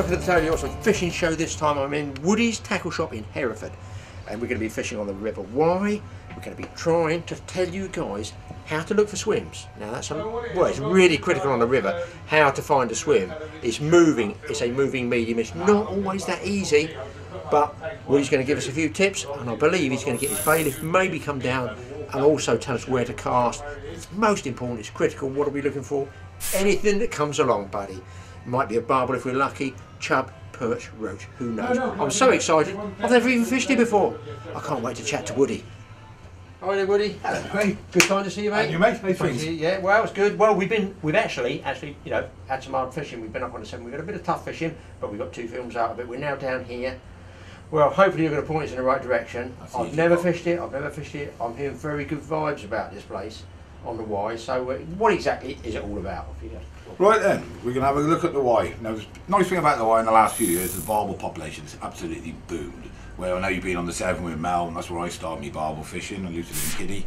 Welcome to the Tony Awesome Fishing Show. This time I'm in Woody's Tackle Shop in Hereford, and we're going to be fishing on the River Wye. We're going to be trying to tell you guys how to look for swims. Now that's it's really critical on the river, how to find a swim. It's moving, it's a moving medium. It's not always that easy, but Woody's going to give us a few tips, and I believe he's going to get his bailiff maybe come down and also tell us where to cast. It's most important, it's critical. What are we looking for? Anything that comes along, buddy. Might be a barbel if we're lucky, chub, perch, roach, who knows. I'm so excited, I've never even fished here before. I can't wait to chat to Woody. Hi there, Woody. Hello, mate. Good time to see you, mate. And you, mate? How things? Yeah, well, it's good. Well, we've actually, you know, had some hard fishing. We've been up on the 7. We've got a bit of tough fishing, but we've got 2 films out of it. We're now down here. Well, hopefully you're going to point us in the right direction. I've never fished it. I'm hearing very good vibes about this place on the Wye. So what exactly is it all about? Right then, we're going to have a look at the Wye. Now, the nice thing about the Wye in the last few years, the barbel population has absolutely boomed. Well, I know you've been on the 7 with Mel, and that's where I started my barbel fishing, and Luton and Kiddie.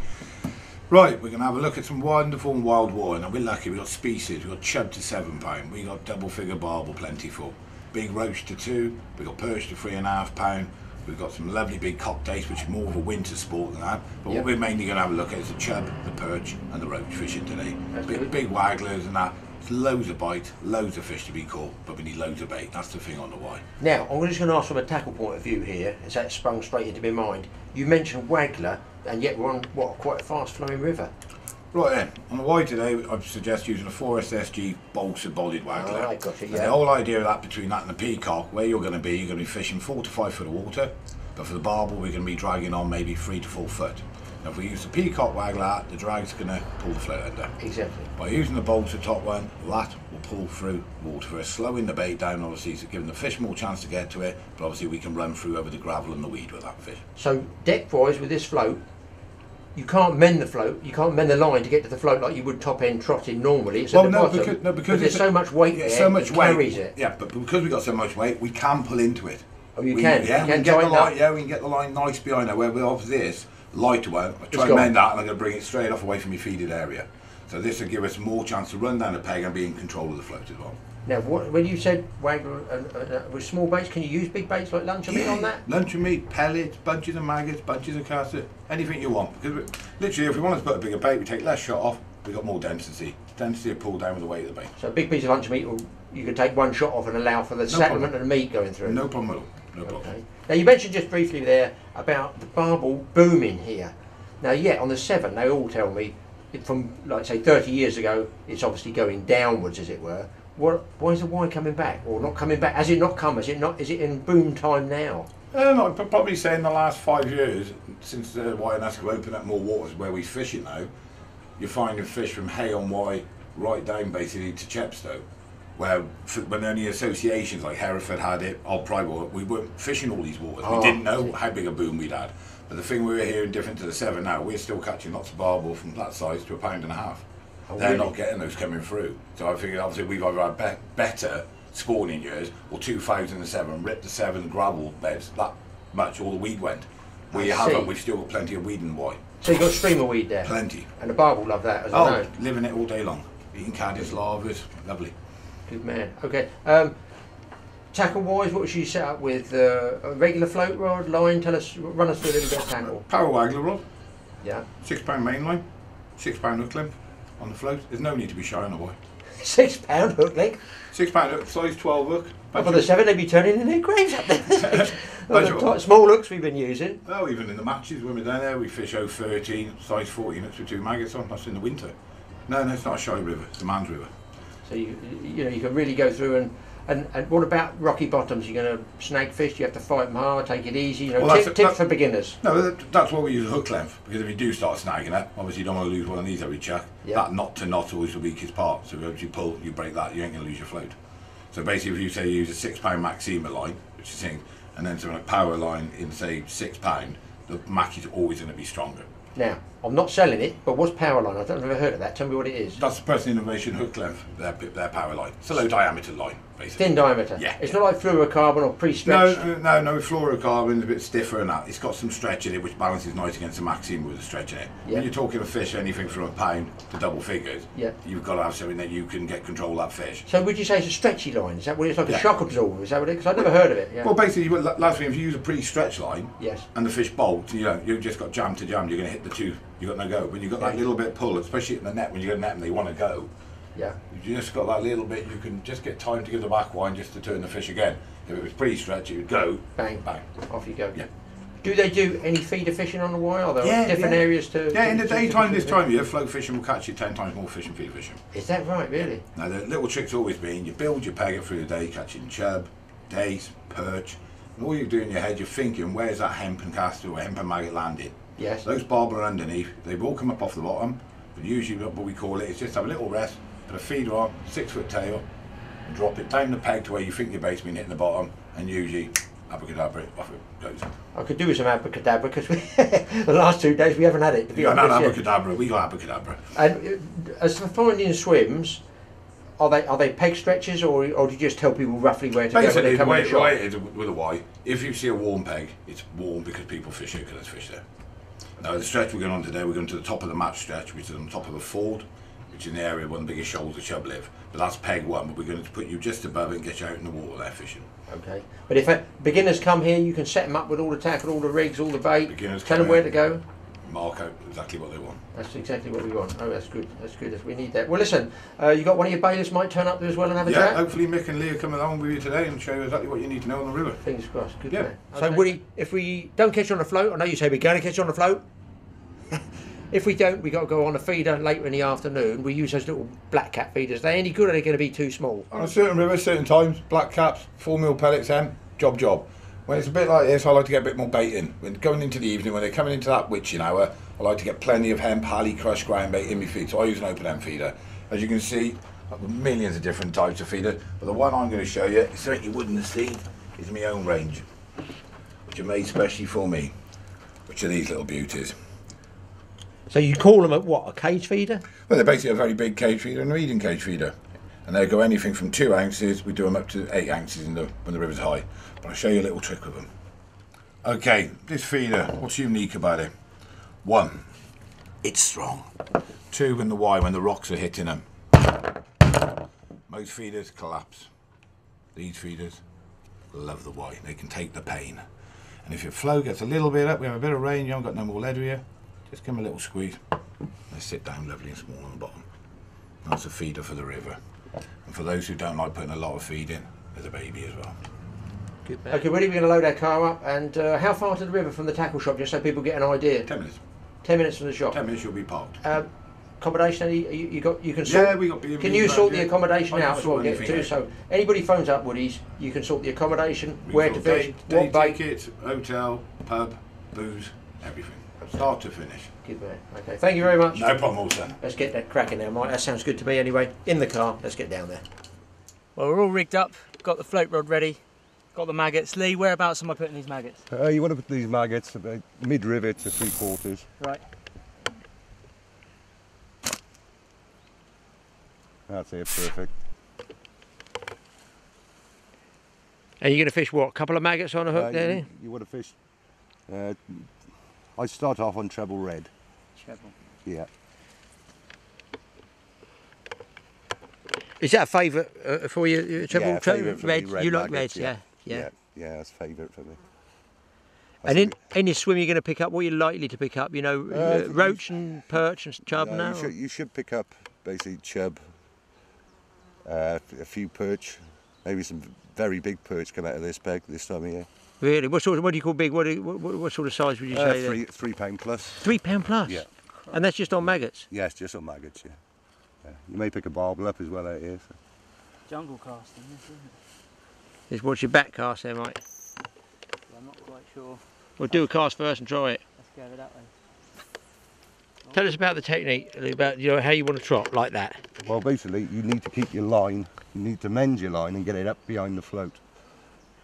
Right, we're going to have a look at some wonderful and wild water. Now, we're lucky, we've got species, we've got chub to £7, we've got double figure barbel plentiful, big roach to 2, we've got perch to £3.5, we've got some lovely big cocktails, which is more of a winter sport than that. But what we're mainly going to have a look at is the chub, the perch, and the roach fishing today. Big wagglers and that. There's loads of bite, loads of fish to be caught, but we need loads of bait. That's the thing on the Wye. Now, I'm just going to ask from a tackle point of view here, as that sprung straight into my mind. You mentioned waggler, and yet we're on quite a fast flowing river. Right then, on the Wye today, I'd suggest using a 4SSG balsa bodded waggler. Oh, I got it, yeah. The whole idea of that, between that and the peacock, where you're going to be fishing 4 to 5 foot of water, but for the barbel, we're going to be dragging on maybe 3 to 4 foot. Now, if we use the peacock waggler, the drag's going to pull the float under. Exactly. By using the balsa top one, that will pull through water for us, slowing the bait down, obviously, so giving the fish more chance to get to it, but obviously we can run through over the gravel and the weed with that fish. So, depth-wise, with this float, you can't mend the float, you can't mend the line to get to the float like you would top end trotting normally. It's at the bottom, because there's so much weight there, so much weight carries it. Yeah, but because we've got so much weight, we can pull into it. Oh, you can? Yeah, you can get the line, we can get the line nice behind there, where we're off this lighter one, I try and mend that, and I'm going to bring it straight off away from your feeded area. So this will give us more chance to run down the peg and be in control of the float as well. Now, when you said waggler with small baits, can you use big baits like lunch and meat on that? Lunch and meat, pellets, bunches of maggots, bunches of castor, anything you want. Because literally, if we want to put a bigger bait, we take less shot off, we've got more density. Density will pull down with the weight of the bait. So a big piece of lunch meat, you can take one shot off and allow for the settlement of the meat going through? No problem at all. No problem. Okay. Now, you mentioned just briefly there about the barbel booming here. Now, yeah, on the 7, they all tell me, from, like, say, 30 years ago, it's obviously going downwards, as it were. Why is the Wye coming back? Or not coming back? Has it not come? Is it in boom time now? I'd probably say in the last 5 years, since the YNS opened up more waters where we fish it now, you're finding fish from Hay on Wye right down basically to Chepstow. Where when only associations like Hereford had it, Old Pribor, we weren't fishing all these waters. We didn't know how big a boom we'd had. But the thing we were hearing different to the 7 now, we're still catching lots of barbel from that size to £1.5 pounds. They're not getting those coming through. So I figured obviously we've either had better spawning years, or 2007 ripped the 7 gravel beds that much, all the weed went. We haven't, we've still got plenty of weed in the Wye. So you've got streamer weed there? Plenty. And the barbel love that, as I know. Living it all day long. Eating caddis, lavas, lovely. Good man. Okay. Tackle wise, what was you set up with? A regular float rod, line? Run us through a little bit of tackle. Power waggler rod. Yeah. £6 main line, £6 hook limp on the float. There's no need to be shy on the Wye. £6 hook length. £6 hook, size 12 hook. Up on the 7, they'd be turning in their graves up there. Well, small hooks we've been using. Oh, even in the matches when we're down there, we fish 013, size 14 hooks with 2 maggots on. That's in the winter. No, it's not a shy river. It's a man's river. So you can really go through and what about rocky bottoms? You're going to snag fish. You have to fight them hard. Take it easy. Tips for beginners. No, that's why we use a hook length, because if you do start snagging it, obviously you don't want to lose one of these every chuck. Yep. That knot to knot always the weakest part. So if you pull, you break that, you ain't going to lose your float. So basically, if you say you use a £6 Maxima line, which is thing, and then something like power line in say £6, the Mac is always going to be stronger. Now, I'm not selling it, but what's power line? I don't know if I've heard of that. Tell me what it is. That's the Preston Innovation hook length, their power line. It's a low diameter line, basically. Thin diameter? Yeah. It's not like fluorocarbon or pre-stretched? No, fluorocarbon's a bit stiffer and that. It's got some stretch in it, which balances nice against the Maxima with a stretch in it. Yeah. When you're talking a fish, anything from £1 to double figures, you've got to have something that you can get control of that fish. So would you say it's a stretchy line? Is that what it's like, a shock absorber? Is that what it is? Because I've never heard of it. Yeah. Well, basically, last thing, if you use a pre-stretch line, yes, and the fish bolts, you've just got jam to jam, you're going to hit the tooth. You've got no go. When you've got that little bit of pull, especially in the net, when you get a net and they want to go, you just got that little bit, you can just get time to give the back wind just to turn the fish again. If it was pre-stretch, it would go, bang, bang. Off you go. Yeah. Do they do any feeder fishing on the Wye? Are there different areas to... Yeah, in the daytime, this time of year, float fishing will catch you 10 times more fish than feeder fishing. Is that right, really? Now, the little trick's always been, you build your peg up through the day, catching chub, dace, perch, and all you do in your head, you're thinking, where's that hempen castor or hempen maggot landing? Yes. Those barbel are underneath, they've all come up off the bottom, but usually what we call it is just have a little rest, put a feeder on, 6-foot tail, and drop it down the peg to where you think your bait's been hitting the bottom, and usually, abracadabra, off it goes. I could do with some abracadabra, because the last 2 days we haven't had it. We got abracadabra, we got abracadabra. And as for finding swims, are they peg stretches, or do you just tell people roughly where to go when they come on the shop? Basically, the way it is with a Y, if you see a warm peg, it's warm because people fish it because there's fish there. Now the stretch we're going on today, we're going to the top of the match stretch, which is on top of a ford, which is an area where the biggest shoals of chub live. But that's peg 1, but we're going to put you just above it and get you out in the water there fishing. Okay. But if beginners come here, you can set them up with all the tackle, all the rigs, all the bait, tell them where to go. Mark out exactly what they want. That's exactly what we want. Oh, that's good. That's good. We need that. Well, listen, you got one of your bailiffs might turn up there as well and have a chat? Yeah, hopefully Mick and Lee will come along with you today and show you exactly what you need to know on the river. Fingers crossed. Good. Yeah. Man. So, Woody, if we don't catch on the float, I know you say we're going to catch on the float. If we don't, we got to go on a feeder later in the afternoon. We use those little black cap feeders. Are they any good, or are they going to be too small? On a certain river, certain times, black caps, 4 mil pellets, job. When it's a bit like this, I like to get a bit more bait in. When going into the evening, when they're coming into that witching hour, I like to get plenty of hemp, hally, crushed ground bait in my feed. So I use an open end feeder. As you can see, I've got millions of different types of feeder, but the one I'm going to show you, is something you wouldn't have seen, is my own range, which are made specially for me, which are these little beauties. So you call them a cage feeder? Well, they're basically a very big cage feeder and a medium cage feeder. And they go anything from 2 ounces, we do them up to 8 ounces when the river's high. But I'll show you a little trick with them. Okay, this feeder, what's unique about it? 1, it's strong. 2, when the rocks are hitting them. Most feeders collapse. These feeders love the Wye, they can take the pain. And if your flow gets a little bit up, we have a bit of rain, you haven't got no more lead here, just give them a little squeeze. They sit down lovely and small on the bottom. That's a feeder for the river. And for those who don't like putting a lot of feed in, there's a baby as well. Good man. Okay, ready? We're going to load our car up. And how far to the river from the tackle shop, just so people get an idea? 10 minutes. 10 minutes from the shop. 10 minutes, you'll be parked. Accommodation? You can sort. Yeah, we got B&B. Can you sort the accommodation out as well? Get to so anybody phones up Woody's, you can sort the accommodation, where to fish, what bait, tickets, hotel, pub, booze, everything, start to finish. Good man. Okay, thank you very much. No problem, all son. Let's get that cracking now, Mike. That sounds good to me anyway. In the car, let's get down there. Well, we're all rigged up, got the float rod ready, got the maggots. Lee, whereabouts am I putting these maggots? You want to put these maggots about mid-river to 3/4. Right. That's it, perfect. Are you going to fish what? A couple of maggots on a hook there? You want to fish? I start off on treble red. Treble. Yeah. Is that a favourite for you? Treble, favourite for red. Me, red you like maggots, reds, yeah. Yeah, that's favourite for me. And in your swim, you're going to pick up what you're likely to pick up. You know, roach and perch and chub now. You should pick up basically chub, A few perch, maybe some very big perch come out of this bag this time of year. Really? What do you call big? What sort of size would you say? £3 plus. £3 plus? Yeah. And that's just on maggots? Yes, just on maggots, yeah. You may pick a barbel up as well out here. So. Jungle casting, this, isn't it? Just watch your back cast there, mate. Yeah, I'm not quite sure. We'll do a cast first and try it. Let's go that way. Tell us about the technique, about how you want to trot like that. Well, basically, you need to keep your line, you need to mend your line and get it up behind the float.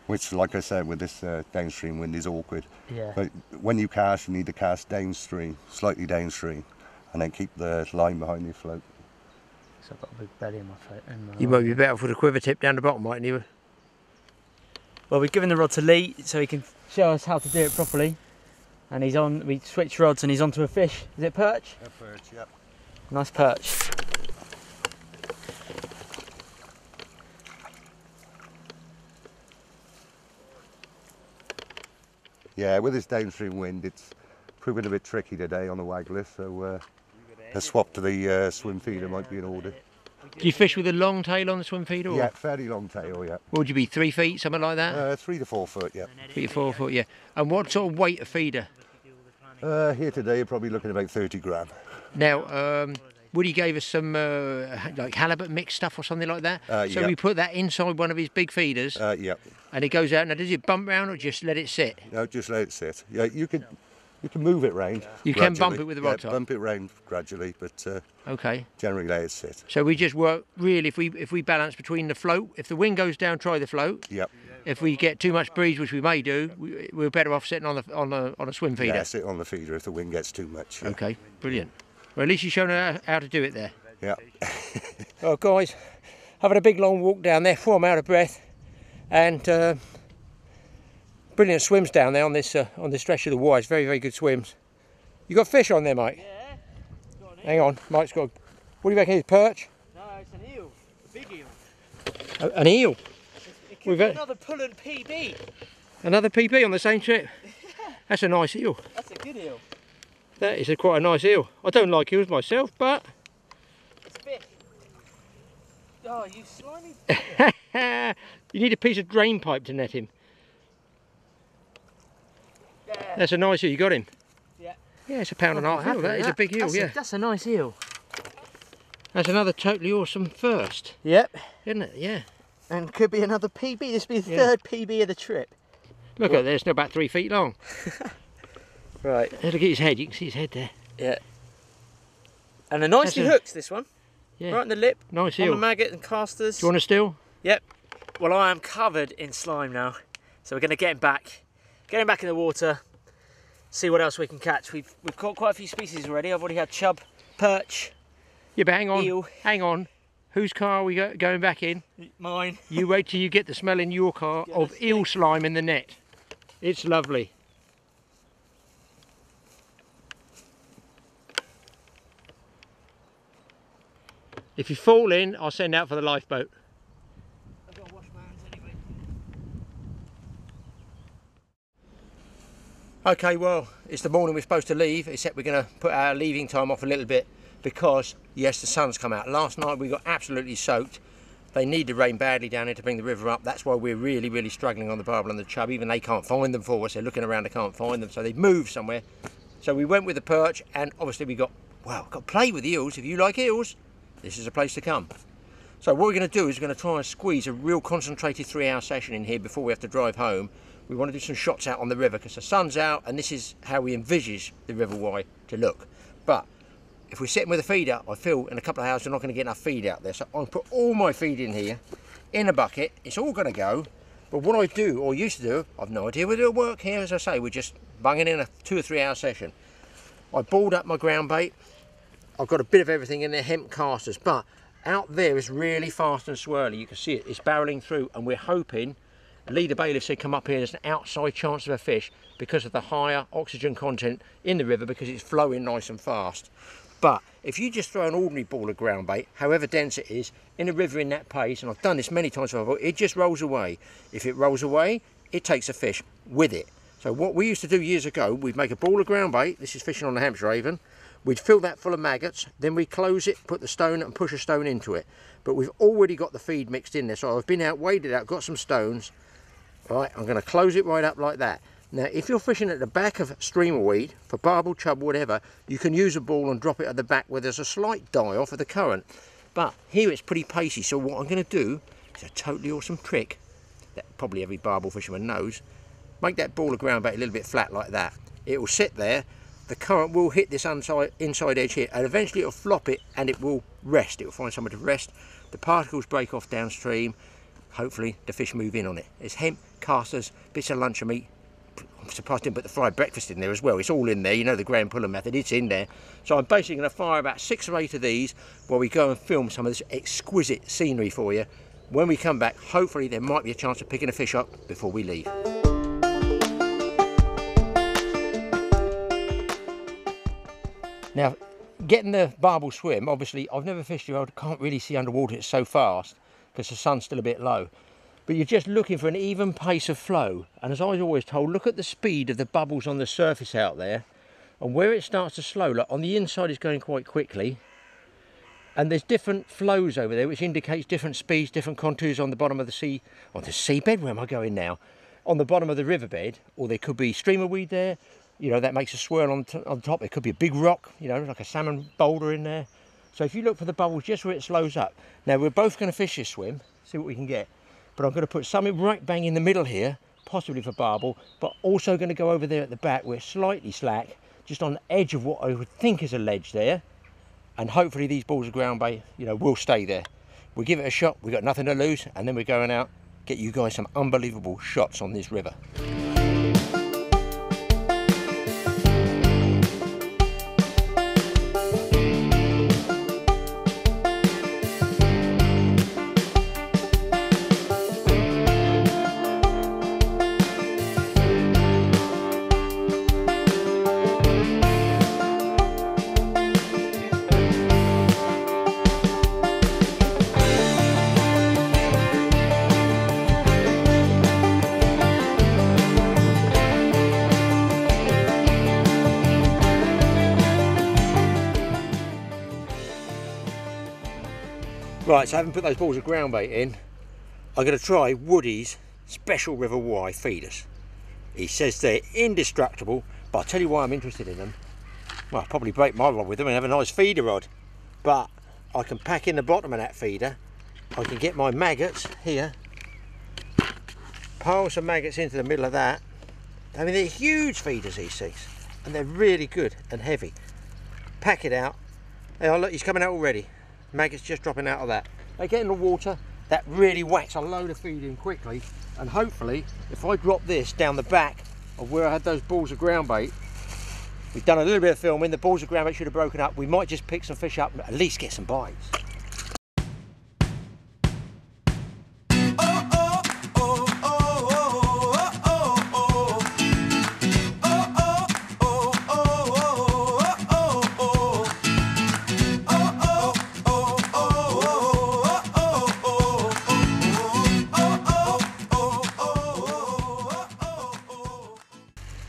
Which, like I said, with this downstream wind is awkward. Yeah. But when you cast, you need to cast downstream, slightly downstream, and then keep the line behind your float. So I've got a big belly in my float. You might be better with a quiver tip down the bottom, mightn't you? Well, we've given the rod to Lee so he can show us how to do it properly. And he's on, we switched rods and he's onto a fish. Is it perch? A perch, yep. Nice perch. Yeah, with this downstream wind, it's proving a bit tricky today on the waggler, so a swap to the swim feeder might be in order. Do you fish with a long tail on the swim feeder? Or? Yeah, fairly long tail, yeah. What would you be, 3 feet, something like that? 3 to 4 foot, yeah. 3 to 4 foot, yeah. And what sort of weight of feeder? Here today, you're probably looking at about 30 gram. Now, Woody gave us some like halibut mixed stuff or something like that. So yeah. we put that inside one of his big feeders, Yeah. and it goes out. Now, does it bump round or just let it sit? No, just let it sit. Yeah, you can move it round. You can bump it with the rod top. Bump it round gradually, but Okay. generally let it sit. So we just work really if we balance between the float. If the wind goes down, try the float. Yep. If we get too much breeze, which we may do, we're better off sitting on a swim feeder. Yeah, sit on the feeder if the wind gets too much. Yeah. Okay, brilliant. Well, at least you've shown how to do it there. Yeah. Well, guys, having a big long walk down there, before I'm out of breath, and brilliant swims down there on this stretch of the Wye. It's very, very good swims. You got fish on there, mate? Yeah. Got an eel. Hang on, Mike's got. What do you reckon? Is perch? No, it's an eel. A big eel. An eel. It could be another pulling PB. Another PB on the same trip. That's a nice eel. That's a good eel. That is quite a nice eel. I don't like eels myself, but It's fish. Oh, you slimy. you need a piece of drain pipe to net him. Yeah. That's a nice eel. You got him? Yeah. Yeah, it's a £1.5 eel. That is a big eel. That's a nice eel. That's another totally awesome first, Yep. isn't it? Yeah. And could be another PB. This will be the Yeah. third PB of the trip. Look at this. Still about 3 feet long. Right. Look at his head. You can see his head there. Yeah. And a nicely hooked, this one. Yeah. Right in the lip. Nice On eel. the maggot and casters. Do you want a still? Yep. Well, I am covered in slime now, so we're going to get him back in the water, see what else we can catch. We've caught quite a few species already. I've already had chub, perch, Yeah, but hang on. eel. Hang on. Whose car are we going back in? Mine. You wait till you get the smell in your car of eel slime in the net. It's lovely. If you fall in, I'll send out for the lifeboat. I've got to wash my hands anyway. Okay, well, it's the morning we're supposed to leave, except we're going to put our leaving time off a little bit because, yes, the sun's come out. Last night we got absolutely soaked. They need the rain badly down here to bring the river up. That's why we're really, really struggling on the barbel and the chub. Even they can't find them for us. They're looking around, they can't find them, so they've moved somewhere. So we went with the perch, and obviously we got to play with eels. If you like eels, this is a place to come. So what we're going to do is we're going to try and squeeze a real concentrated 3-hour session in here before we have to drive home. We want to do some shots out on the river because the sun's out, and this is how we envisage the River Wye to look. But if we're sitting with a feeder, I feel in a couple of hours we're not going to get enough feed out there. So I'll put all my feed in here, in a bucket. It's all going to go. But what I do, or used to do, I've no idea whether it'll work here. As I say, we're just bunging in a 2 or 3 hour session. I balled up my ground bait. I've got a bit of everything in there, hemp casters, but out there it's really fast and swirly. You can see it, it's barreling through, and we're hoping, Leader Bailiff said come up here, there's an outside chance of a fish because of the higher oxygen content in the river because it's flowing nice and fast. But if you just throw an ordinary ball of ground bait, however dense it is, in a river in that pace, and I've done this many times before, it just rolls away. If it rolls away, it takes a fish with it. So what we used to do years ago, we'd make a ball of ground bait, this is fishing on the Hampshire Avon, We'd fill that full of maggots, then we close it, put the stone and push a stone into it. But we've already got the feed mixed in there, so I've been out, weighed it out, got some stones. Right, I'm going to close it right up like that. Now, if you're fishing at the back of streamer weed, for barbel, chub, whatever, you can use a ball and drop it at the back where there's a slight die-off of the current. But here it's pretty pacey, so what I'm going to do is a totally awesome trick that probably every barbel fisherman knows. Make that ball of ground bait a little bit flat like that. It will sit there, the current will hit this inside edge here, and eventually it'll flop it and it will rest. It will find somewhere to rest. The particles break off downstream. Hopefully the fish move in on it. There's hemp, casters, bits of luncheon meat. I'm surprised I didn't put the fried breakfast in there as well. It's all in there, you know, the Graham Pullen method, it's in there. So I'm basically going to fire about 6 or 8 of these while we go and film some of this exquisite scenery for you. When we come back, hopefully there might be a chance of picking a fish up before we leave. Now, getting the barbel swim, obviously I've never fished here, I can't really see underwater, it's so fast because the sun's still a bit low. But you're just looking for an even pace of flow, and as I was always told, look at the speed of the bubbles on the surface out there, and where it starts to slow, like on the inside it's going quite quickly, and there's different flows over there which indicates different speeds, different contours on the bottom of the sea, on the seabed, where am I going now? On the bottom of the riverbed, or there could be streamer weed there, you know, that makes a swirl on top. There could be a big rock, you know, like a salmon boulder in there. So if you look for the bubbles just where it slows up. Now we're both going to fish this swim, see what we can get. But I'm going to put something right bang in the middle here, possibly for barbel, but also going to go over there at the back where it's slightly slack, just on the edge of what I would think is a ledge there. And hopefully these balls of ground bait, you know, will stay there. We'll give it a shot, we've got nothing to lose, and then we're going out, get you guys some unbelievable shots on this river. Right, so I haven't put those balls of ground bait in. I'm going to try Woody's Special River Y feeders. He says they're indestructible, but I'll tell you why I'm interested in them. Well, I'll probably break my rod with them and have a nice feeder rod. But I can pack in the bottom of that feeder. I can get my maggots here, pile some maggots into the middle of that. I mean, they're huge feeders, these things, and they're really good and heavy. Pack it out. Hey, oh, look, he's coming out already. Maggots just dropping out of that. They get in the water, that really whacks a load of feed in quickly, and hopefully if I drop this down the back of where I had those balls of ground bait, we've done a little bit of filming, the balls of ground bait should have broken up, we might just pick some fish up and at least get some bites.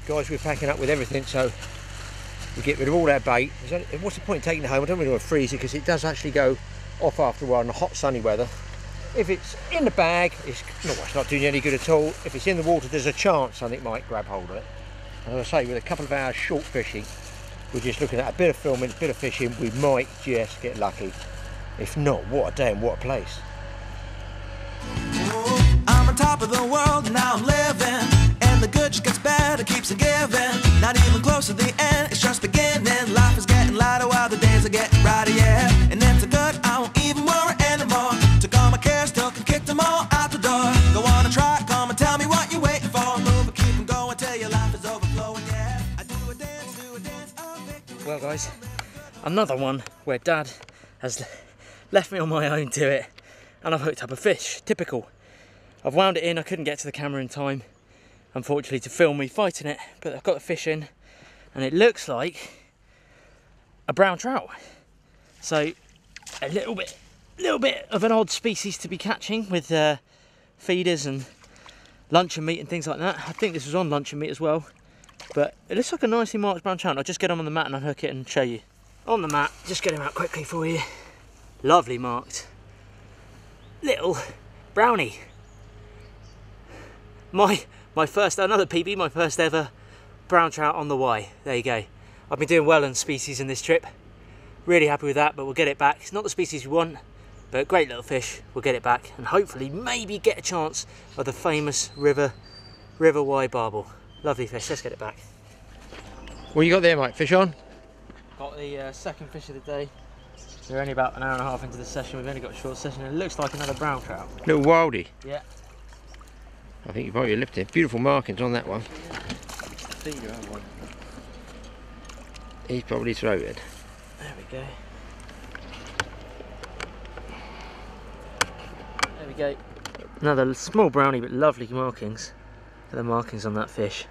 Guys, we're packing up with everything, so we get rid of all our bait. What's the point in taking it home? I don't really want to freeze it because it does actually go off after a while in the hot sunny weather. If it's in the bag, it's not doing you any good at all. If it's in the water, there's a chance something might grab hold of it. And as I say, with a couple of hours short fishing, we're just looking at a bit of filming, a bit of fishing, we might just get lucky. If not, what a day and what a place. I'm on top of the world, now I'm living. The good just gets better, keeps on giving. Not even close to the end, it's just beginning. Life is getting lighter while the days are getting brighter, yeah. And it's a good, I won't even worry anymore. Took all my cares, took and kicked them all out the door. Go on and try, come and tell me what you're waiting for. Move and keep them going till your life is overflowing, yeah. I do a dance of victory. Well guys, another one where Dad has left me on my own to it, and I've hooked up a fish, typical. I've wound it in, I couldn't get to the camera in time, unfortunately, to film me fighting it, but I've got the fish in and it looks like a brown trout. So a little bit of an odd species to be catching with feeders and luncheon meat and things like that. I think this was on luncheon meat as well, but it looks like a nicely marked brown trout. I'll just get them on the mat and unhook it and show you. On the mat, just get him out quickly for you. Lovely marked. Little brownie. My first, another PB, my first ever brown trout on the Y. There you go. I've been doing well on species in this trip. Really happy with that, but we'll get it back. It's not the species we want, but great little fish. We'll get it back and hopefully maybe get a chance of the famous River Y barbel. Lovely fish, let's get it back. What you got there, Mike? Fish on? Got the second fish of the day. We're only about an hour and a half into the session. We've only got a short session and it looks like another brown trout. Little wildy. Yeah. I think you've already lifted. Beautiful markings on that one. He's probably throated. There we go. There we go. Another small brownie but lovely markings. Look at the markings on that fish.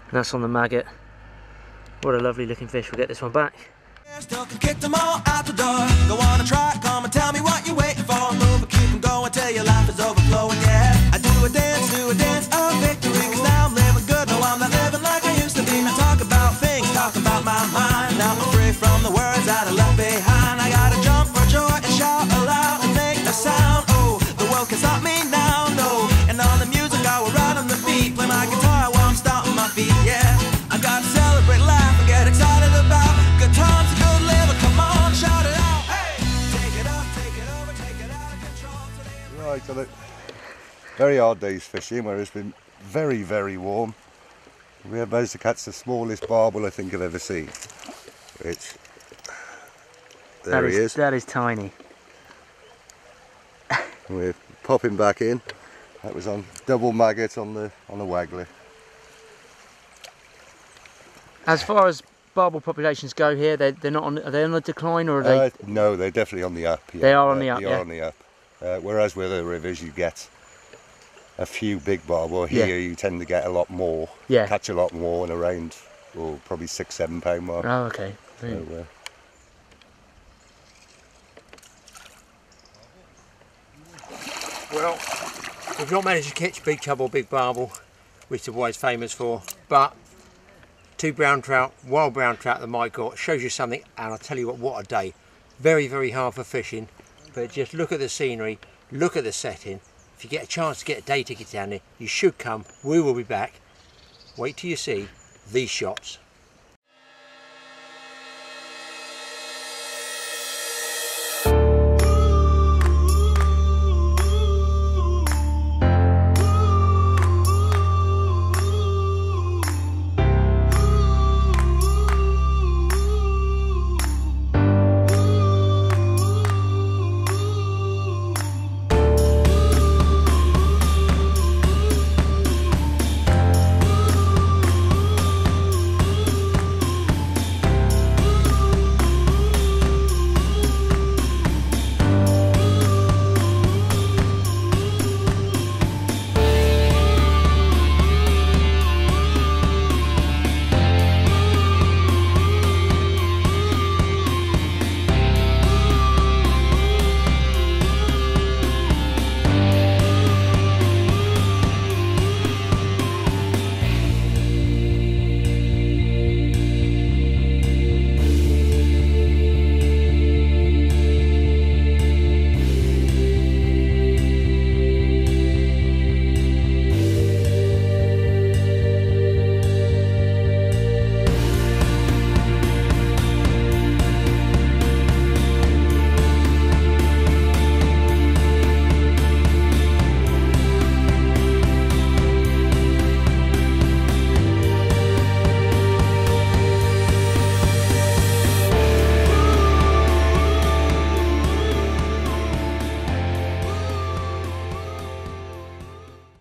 And that's on the maggot. What a lovely looking fish. We'll get this one back. Still can kick them all out the door. Go on and try, come and tell me what you're waiting for. Move and keep them going till your life is overflowing, yeah. I do a dance of victory. Cause now I'm living good, no I'm not living like I used to be. Now talk about things, talk about my mind. Now I'm free from the words that I left behind. I gotta jump for joy and shout aloud and make a sound. Oh, the world can stop me now, no. And on the music I will ride on the beat. Play my guitar while I'm stomping my feet, yeah. I gotta celebrate life and get excited about good times. Right, so very hard days fishing where it's been very, very warm. We have managed to catch the smallest barbel I think I've ever seen. Which, there he is. That is tiny. We're popping back in. That was on double maggot on the waggler. As far as barbel populations go here, they're not on. Are they on the decline or are they? No, they're definitely on the up. Yeah. They are on the up. They are on the up. Whereas with other rivers, you get a few big barbel. Here, you tend to get a lot more. Yeah. Catch a lot more and around, probably 6-7 pound mark. Oh, okay. So, Well, we've not managed to catch big chub or big barbel, which the Y's famous for, but 2 brown trout, wild brown trout that Mike got, shows you something, and I'll tell you what a day. Very, very hard for fishing, but just look at the scenery, look at the setting. If you get a chance to get a day ticket down there, you should come. We will be back. Wait till you see these shots.